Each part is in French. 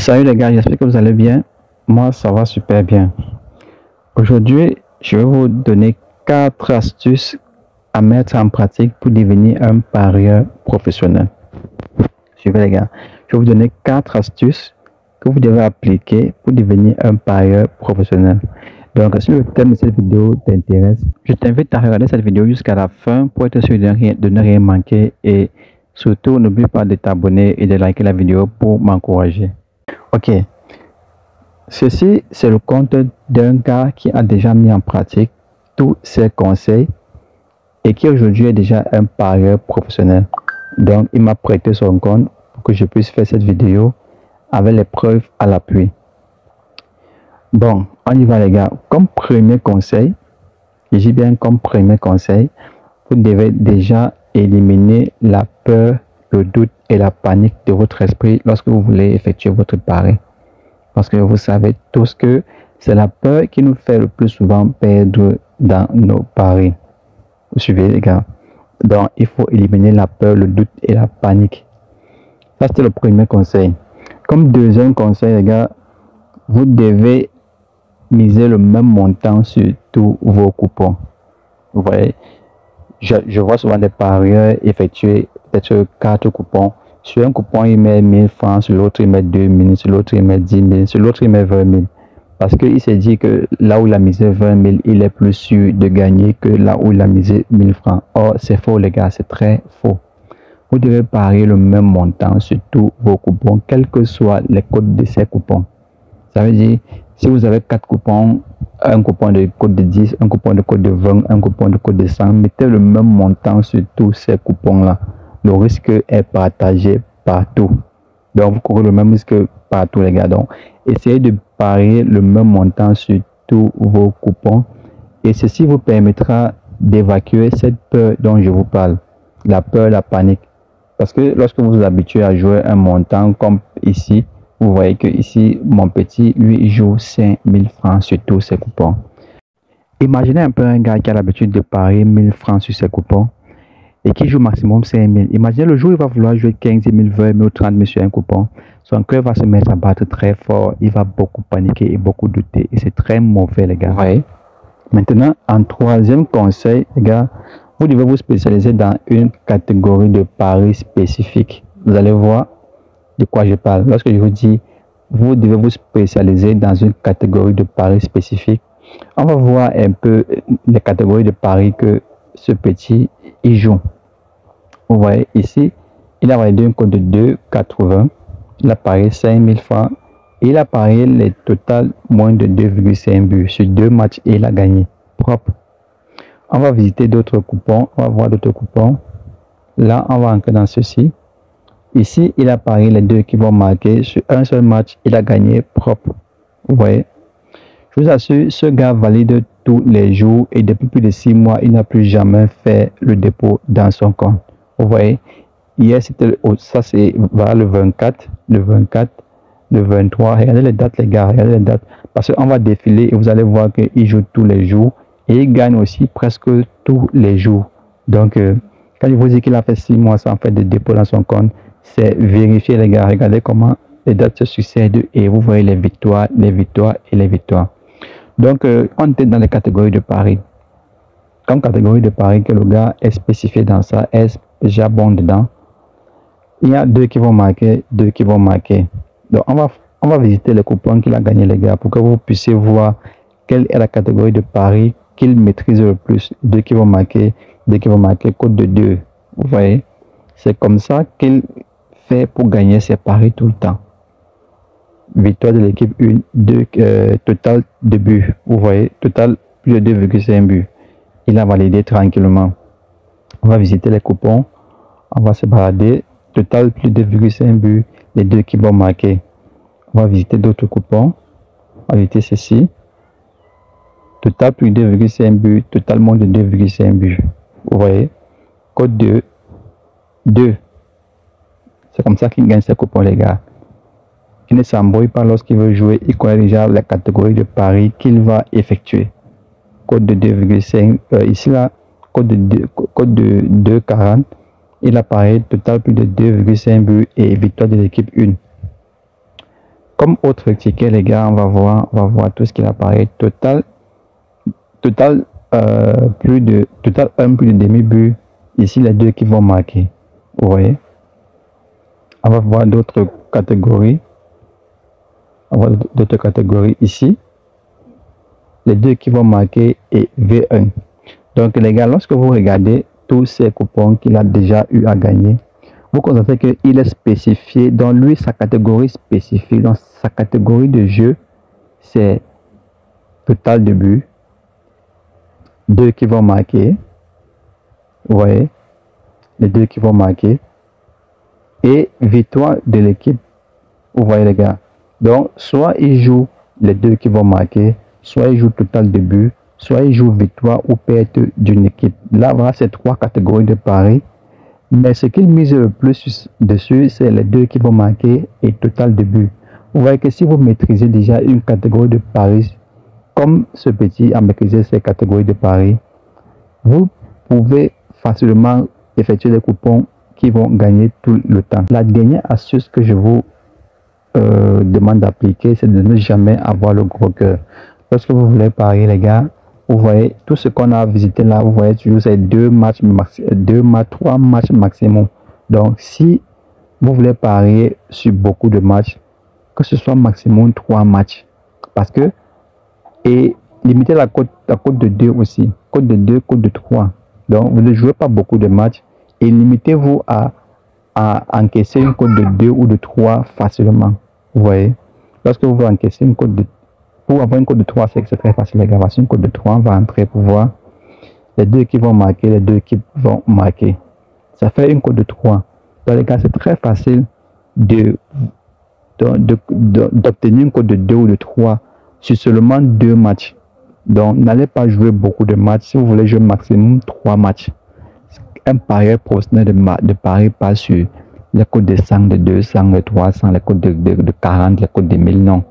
Salut les gars, j'espère que vous allez bien. Moi, ça va super bien. Aujourd'hui, je vais vous donner 4 astuces à mettre en pratique pour devenir un parieur professionnel. Suivez les gars, je vais vous donner 4 astuces que vous devez appliquer pour devenir un parieur professionnel. Donc, si le thème de cette vidéo t'intéresse, je t'invite à regarder cette vidéo jusqu'à la fin pour être sûr de ne rien manquer et surtout, n'oublie pas de t'abonner et de liker la vidéo pour m'encourager. Ok, ceci c'est le compte d'un gars qui a déjà mis en pratique tous ses conseils et qui aujourd'hui est déjà un parieur professionnel. Donc il m'a prêté son compte pour que je puisse faire cette vidéo avec les preuves à l'appui. Bon, on y va les gars. Comme premier conseil, je dis bien comme premier conseil, vous devez déjà éliminer la peur, le doute et la panique de votre esprit lorsque vous voulez effectuer votre pari. Parce que vous savez tous que c'est la peur qui nous fait le plus souvent perdre dans nos paris. Vous suivez les gars? Donc il faut éliminer la peur, le doute et la panique. Ça c'était le premier conseil. Comme deuxième conseil les gars, vous devez miser le même montant sur tous vos coupons. Vous voyez? Je vois souvent des parieurs effectuer peut-être 4 coupons. Sur un coupon, il met 1000 francs, sur l'autre, il met 2000, sur l'autre, il met 10 000, sur l'autre, il met 20 000. Parce qu'il s'est dit que là où il a misé 20 000, il est plus sûr de gagner que là où il a misé 1000 francs. Or, c'est faux, les gars, c'est très faux. Vous devez parier le même montant sur tous vos coupons, quels que soient les codes de ces coupons. Ça veut dire, si vous avez 4 coupons, un coupon de code de 10, un coupon de code de 20, un coupon de code de 100, mettez le même montant sur tous ces coupons-là. Le risque est partagé partout. Donc, vous courez le même risque partout, les gars. Donc, essayez de parier le même montant sur tous vos coupons. Et ceci vous permettra d'évacuer cette peur dont je vous parle. La peur, la panique. Parce que lorsque vous vous habituez à jouer un montant comme ici, vous voyez que ici, mon petit, lui, il joue 5000 francs sur tous ses coupons. Imaginez un peu un gars qui a l'habitude de parier 1000 francs sur ses coupons et qui joue maximum 5000. Imaginez le jour où il va vouloir jouer 15 000, 20 000 ou 30 000 sur un coupon. Son cœur va se mettre à battre très fort. Il va beaucoup paniquer et beaucoup douter. Et c'est très mauvais, les gars. Ouais. Maintenant, en troisième conseil, les gars, vous devez vous spécialiser dans une catégorie de paris spécifique. Vous allez voir de quoi je parle. Lorsque je vous dis, vous devez vous spécialiser dans une catégorie de paris spécifique. On va voir un peu les catégories de paris que ce petit il joue. Vous voyez ici, il a validé un code de 2,80. Il a parié 5000 francs. Et il a parié les totales moins de 2,5 buts sur 2 matchs et il a gagné. Propre. On va visiter d'autres coupons. On va voir d'autres coupons. Là, on va entrer dans ceci. Ici, il a parié les 2 qui vont marquer sur un seul match. Il a gagné propre. Vous voyez. Je vous assure, ce gars valide tous les jours et depuis plus de 6 mois, il n'a plus jamais fait le dépôt dans son compte. Vous voyez, hier c'était ça c'est voilà, le 24, le 24, le 23. Regardez les dates les gars, regardez les dates. Parce qu'on va défiler et vous allez voir qu'il joue tous les jours et il gagne aussi presque tous les jours. Donc, quand je vous dis qu'il a fait 6 mois sans faire de dépôt dans son compte, c'est vérifier les gars. Regardez comment les dates se succèdent et vous voyez les victoires et les victoires. Donc, on est dans les catégories de paris. Comme catégorie de paris que le gars est spécifié dans ça, est déjà bon dedans. Il y a 2 qui vont marquer, 2 qui vont marquer. Donc, on va visiter les coupons qu'il a gagné, les gars, pour que vous puissiez voir quelle est la catégorie de paris qu'il maîtrise le plus. 2 qui vont marquer, 2 qui vont marquer, code de 2. Vous voyez, c'est comme ça qu'il fait pour gagner ses paris tout le temps. Victoire de l'équipe 1, 2, total de buts. Vous voyez, total plus de 2,5 buts. Il a validé tranquillement. On va visiter les coupons. On va se balader. Total plus de 2,5 buts. Les 2 qui vont marquer. On va visiter d'autres coupons. On va visiter ceci. Total plus de 2,5 buts. Total moins de 2,5 buts. Vous voyez. Code de 2. C'est comme ça qu'il gagne ses coupons, les gars. Il ne s'embrouille pas lorsqu'il veut jouer. Il connaît déjà la catégorie de paris qu'il va effectuer. Code de 2,5. Ici, là, code de 2,40. Il a parié total plus de 2,5 buts et victoire de l'équipe 1. Comme autre ticket, les gars, on va voir tout ce qui apparaît. Total, plus de 1 plus de demi-but. Ici, les deux qui vont marquer. Vous voyez? On va voir d'autres catégories. On va voir d'autres catégories ici. Les deux qui vont marquer et V1. Donc, les gars, lorsque vous regardez tous ces coupons qu'il a déjà eu à gagner, vous constatez qu'il est spécifié dans lui, sa catégorie spécifique. Dans sa catégorie de jeu, c'est total de buts, deux qui vont marquer. Vous voyez, les deux qui vont marquer. Et victoire de l'équipe. Vous voyez, les gars. Donc, soit il joue les deux qui vont marquer, soit il joue total de buts, soit il joue victoire ou perte d'une équipe. Là, voilà ces trois catégories de paris. Mais ce qu'il mise le plus dessus, c'est les deux qui vont marquer et total de but. Vous voyez que si vous maîtrisez déjà une catégorie de paris, comme ce petit a maîtrisé ces catégories de paris, vous pouvez facilement effectuer des coupons qui vont gagner tout le temps. La dernière astuce que je vous demande d'appliquer, c'est de ne jamais avoir le gros cœur. Lorsque vous voulez parier, les gars, vous voyez tout ce qu'on a visité là, vous voyez toujours ces 3 matchs maximum. Donc si vous voulez parier sur beaucoup de matchs, que ce soit maximum 3 matchs, parce que et limitez la cote de 2 aussi, cote de 2, cote de 3. Donc vous ne jouez pas beaucoup de matchs et limitez-vous à encaisser une cote de 2 ou de 3 facilement. Vous voyez, lorsque vous encaissez une cote de, pour avoir une cote de 3, c'est très facile, les gars. Voici une cote de 3, on va entrer pour voir les deux qui vont marquer, les deux qui vont marquer. Ça fait une cote de 3. Donc, les gars, c'est très facile d'obtenir une cote de 2 ou de 3 sur seulement 2 matchs. Donc, n'allez pas jouer beaucoup de matchs. Si vous voulez jouer maximum 3 matchs, un parieur professionnel de pari pas sur les cotes de 100, de 200, de 300, les cotes de 40, les cotes de 1000, non.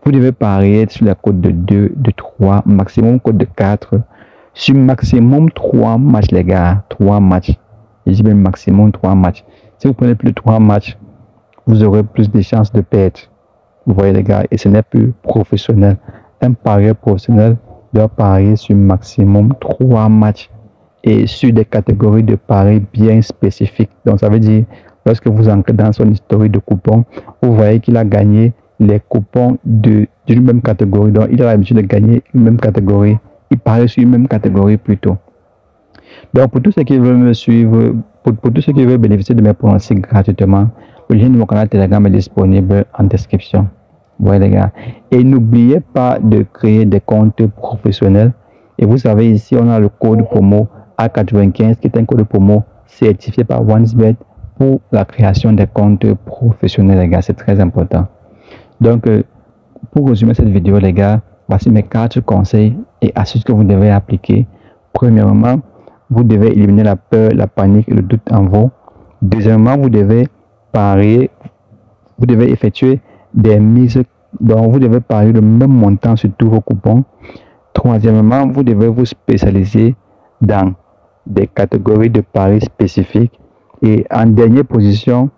Vous devez parier sur les cotes de 2, de 3, maximum cote de 4, sur maximum 3 matchs, les gars. 3 matchs. Je dis même maximum 3 matchs. Si vous prenez plus de 3 matchs, vous aurez plus de chances de perdre. Vous voyez, les gars, et ce n'est plus professionnel. Un parieur professionnel doit parier sur maximum 3 matchs et sur des catégories de paris bien spécifiques. Donc, ça veut dire, lorsque vous entrez dans son historique de coupons, vous voyez qu'il a gagné les coupons d'une même catégorie. Donc, il a l'habitude de gagner une même catégorie. Il parie sur une même catégorie plutôt. Donc, pour tous ceux qui veulent me suivre, pour tous ceux qui veulent bénéficier de mes pronostics gratuitement, le lien de mon canal Telegram est disponible en description. Vous voyez, les gars. Et n'oubliez pas de créer des comptes professionnels. Et vous savez, ici, on a le code promo A95 qui est un code promo certifié par OneXBet pour la création des comptes professionnels, les gars. C'est très important. Donc, pour résumer cette vidéo, les gars, voici mes 4 conseils et astuces que vous devez appliquer. Premièrement, vous devez éliminer la peur, la panique et le doute en vous. Deuxièmement, vous devez parier, vous devez effectuer des mises, donc vous devez parier le même montant sur tous vos coupons. Troisièmement, vous devez vous spécialiser dans des catégories de paris spécifiques. Et en dernière position,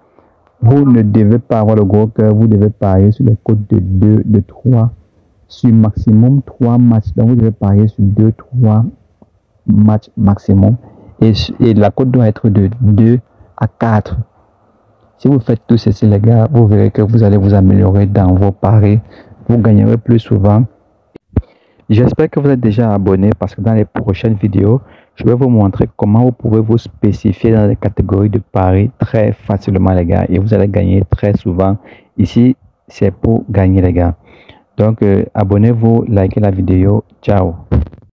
vous ne devez pas avoir le gros cœur, vous devez parier sur les cotes de 2, de 3, sur maximum 3 matchs. Donc vous devez parier sur 2, 3 matchs maximum. Et la cote doit être de 2 à 4. Si vous faites tout ceci, les gars, vous verrez que vous allez vous améliorer dans vos paris. Vous gagnerez plus souvent. J'espère que vous êtes déjà abonné parce que dans les prochaines vidéos, je vais vous montrer comment vous pouvez vous spécifier dans les catégories de paris très facilement, les gars. Et vous allez gagner très souvent. Ici, c'est pour gagner, les gars. Donc, abonnez-vous, likez la vidéo. Ciao.